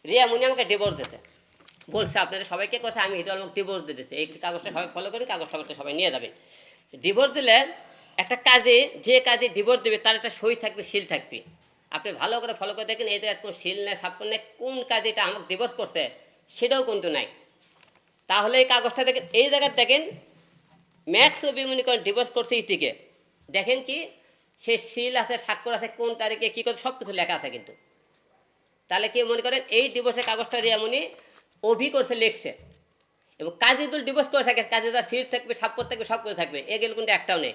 রিয়া মুনি আমাকে ডিভোর্স দিতে বলছে, আপনাদের সবাইকে কথা আমি হিরো আলমকে ডিভোর্স দিতেছি, এই কাগজটা সবাই ফলো করি, কাগজটা সবাই নিয়ে যাবেন। ডিভোর্স দিলে একটা কাজে, যে কাজে ডিভোর্স দেবে তার একটা সই থাকবে, সিল থাকবে। আপনি ভালো করে ফলো করে দেখেন, এই জায়গায় কোনো সিল নেই, সাবকন নেই, কোন কাজে এটা আমাকে ডিভোর্স করছে সেটাও কিন্তু নাই। তাহলে এই কাগজটা দেখেন, এই জায়গায় দেখেন ম্যাক্স অবি মনে করেন ডিভোর্স করছে ইতিকে, দেখেন কি সে সিল আছে, স্বাক্ষর আছে, কোন তারিখে কী করছে সব কিছু লেখা আছে কিন্তু। তাহলে কি মনে করেন এই ডিভোর্সের কাগজটা রিয়ামণি অভি করছে, লিখছে। এবং কাজীদুল ডিভোর্স করে থাকে, কাজীদার সিল থাকবে, স্বাক্ষর থাকবে, সব কিছু থাকবে, এগুলো কিন্তু একটাও নেই।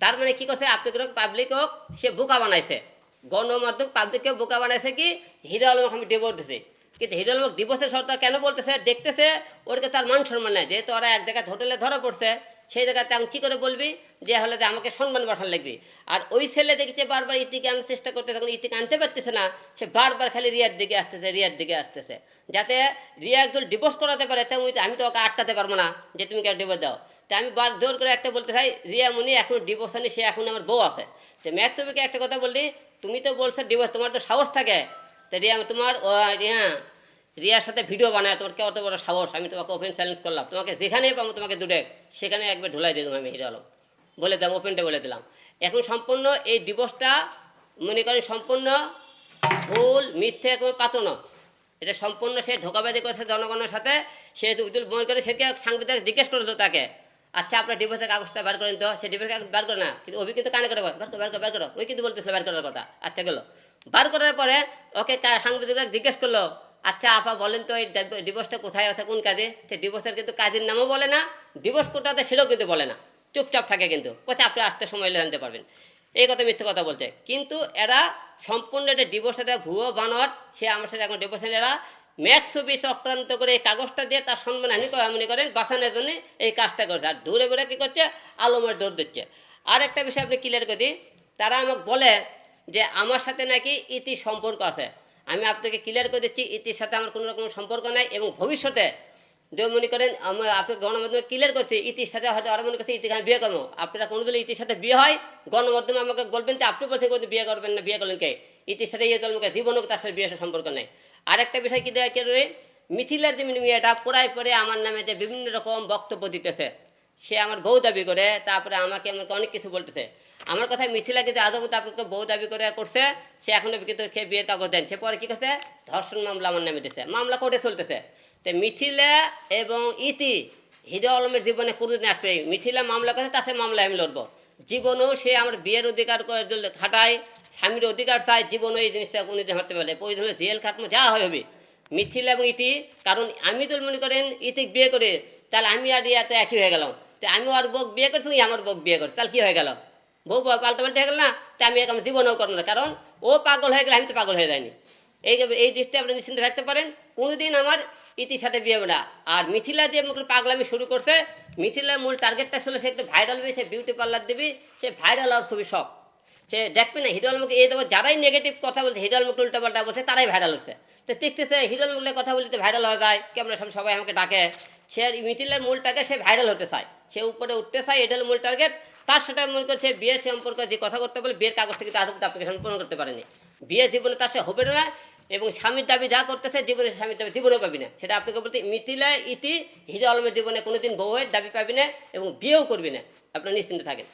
তার মানে কী করছে, আপনি হোক পাবলিক হোক, সে বোকা বানাইছে, গণমাধ্যম পাবলিককেও বোকা বানাইছে কি হিরো আলমকে আমি ডিভোর্স দিছি। কিন্তু হিরো আলমক ডিভোর্সের শর্ত কেন বলতেছে, দেখতেছে ওরকে তার মান সম্মান নেই, যেহেতু ওরা এক জায়গায় হোটেলে ধরা পড়ছে, সেই জায়গাতে আমি কী করে বলবি যে হলে যে আমাকে সম্মান বাসান লাগবে। আর ওই ছেলে দেখেছে বারবার ইতিকে আনার চেষ্টা করতে, তখন ইতিকে আনতে পারতেছে না, সে বারবার খালি রিয়ার দিকে আসতেছে, রিয়ার দিকে আসতেছে, যাতে রিয়া একজন ডিভোর্স করাতে পারে। তেমন আমি তো ওকে আটকাতে পারবো না যে তুমি কেন ডিভোর্স দাও। তাই আমি জোর করে একটা বলতে চাই, রিয়া মুনি এখন ডিভোর্স আনি, সে এখন আমার বউ আছে। তো ম্যাক্সিমাকে একটা কথা বললি, তুমি তো বলছো ডিভোর্স, তোমার তো সাহস থাকে, তো রিয়া তোমার রিয়ার সাথে ভিডিও বানায়, তোমার কে অত বড় সাহস, আমি তোমাকে ওপেন চ্যালেঞ্জ করলাম, তোমাকে যেখানেই পাবো তোমাকে দুটো সেখানে একবার ঢুলাই দিলাম আমি হিরো আলম, বলে দিলাম, ওপেনটা বলে দিলাম। এখন সম্পূর্ণ এই ডিভোর্সটা মনে করেন সম্পূর্ণ ভুল, মিথ্যে, একবার পাতনো, এটা সম্পূর্ণ সে ধোকাবাজি করেছে জনগণের সাথে। সে মনে করে সেকে সাংবাদিক জিজ্ঞেস করতো তাকে, আচ্ছা আপনার ডিভোর্সের কাগজটা বার করেন তো, সে ডিভোর্সের কাগজ বার করে না, কিন্তু অভি কিন্তু কানে করে বার করো, ওই কিন্তু বলতেছিল বার করার কথা। আচ্ছা গেলো বার করার পরে ওকে সাংবাদিকরা জিজ্ঞেস করলো, আচ্ছা আপা বলেন তো এই ডিভোর্সটা কোথায় আছে, কোন কাজে। সে ডিভোর্সের কিন্তু কাজের নামও বলে না, ডিভোর্স কোটাতে সেটাও কিন্তু বলে না, চুপচাপ থাকে। কিন্তু কোথায় আপনি আসতে সময় জানতে পারবেন, এই কথা মিথ্যে কথা বলছে। কিন্তু এরা সম্পূর্ণ এটা ডিভোর্সের ভুয়ো বানোয়াট। সে আমার সাথে এখন ডিভোর্সের এরা ম্যাক্স ছবি চক্রান্ত করে এই কাগজটা দিয়ে তার সম্মানহানি মনে করেন বাঁচানোর জন্য এই কাজটা করছে। আর দূরে বেড়ে কী করছে, আলমের দৌড় দিচ্ছে। আর একটা বিষয় আপনি ক্লিয়ার করে দিই, তারা আমাকে বলে যে আমার সাথে নাকি ইতির সম্পর্ক আছে। আমি আপনাকে ক্লিয়ার করে দিচ্ছি, ইতির সাথে আমার কোনো রকম সম্পর্ক নাই। এবং ভবিষ্যতে যে মনে করেন আমরা আপনাকে গণমাধ্যমে ক্লিয়ার করছি, ইতির সাথে হয়তো আরও মনে করছে ইতিকে আমি বিয়ে করবো। আপনারা কোনো দিলে ইতির সাথে বিয়ে হয়, গণমাধ্যমে আমাকে বলবেন যে আপনি বলছেন কোনো বিয়ে করবেন না, বিয়ে করলেন কে, ইতির সাথে ইয়ে আমাকে জীবনও তার সাথে বিয়ের সম্পর্ক নেই। আরেকটা বিষয় কী দেওয়া কে, মিথিলার যে মেয়েটা পড়ায় পরে আমার নামে যে বিভিন্ন রকম বক্তব্য দিতেছে, সে আমার বউ দাবি করে, তারপরে আমাকে অনেক কিছু বলতেছে। আমার কথা মিথিলা কিন্তু আদৌ আপনাকে বউ দাবি করে করছে, সে এখনও কিন্তু সে বিয়ের কাগজ দেন, সে পরে কী করছে, ধর্ষণ মামলা আমার নামে দিতেছে, মামলা কোর্টে চলতেছে। তো মিথিলা এবং ইতি হিরো আলমের জীবনে কোনোদিন আসবে, মিথিলা মামলা করছে, তার মামলায় আমি লড়বো। জীবনেও সে আমার বিয়ের অধিকার করে খাটায়, স্বামীর অধিকার চায়, জীবনেও এই জিনিসটা কোনোদিন হাঁটতে পারলে প্রয়োজন হলে জেল খাটমো, যা হবে মিথিলা এবং ইতি। কারণ আমি তো মনে করেন ইতিক বিয়ে করে, তাহলে আমি আর ইয়া তো একই হয়ে গেলাম। তো আমি আর বউক বিয়ে করছি, আমার বউক বিয়ে করছি, তাহলে কী হয়ে গেল, বউ পাল্টাপাল্টি হয়ে গেল না। তো আমি আমার জীবনেও করবো না, কারণ ও পাগল হয়ে গেলে আমি তো পাগল হয়ে যাইনি। এই দৃষ্টি আপনি নিশ্চিন্তে রাখতে পারেন, কোনোদিন আমার ইতির সাথে বিয়ে হবে না। আর মিথিলা যে পাগলামি শুরু করছে, মিথিলার মূল টার্গেটটা ছিল সে একটু ভাইরাল হবে, সে বিউটি পার্লার দিবি, সে ভাইরাল হওয়ার খুবই শখ। সে দেখবে না হিরো আলমকে এই দেবো, যারাই নেগেটিভ কথা বলছে, হিরো আলমকে উল্টাপাল্টা বলছে, তারাই ভাইরাল হচ্ছে। তো দেখতেছে হিরো আলমকে কথা বলতে ভাইরাল হয়ে যায়, কেমন সবাই আমাকে ডাকে। সে মিথিলার মূল টার্গেট, সে ভাইরাল হতে চায়, সে উপরে উঠতে চায়, এটা হলো মূল টার্গেট। তার সাথে মনে করছে বিয়ের সম্পর্কে যে কথা করতে বলে, বিয়ের কাগজ থেকে আদৌ অ্যাপ্লিকেশন পূরণ করতে পারেনি, বিয়ে জীবনে তার সে হবে না। এবং স্বামীর দাবি যা করতেছে জীবনে, স্বামীর দাবি জীবনেও পাবি না। সেটা আপনাকে বলতে মিথিলা ইতি হিরো আলমের জীবনে কোনোদিন বউয়ের দাবি পাবি না এবং বিয়েও করবি না, আপনার নিশ্চিন্তে থাকেন।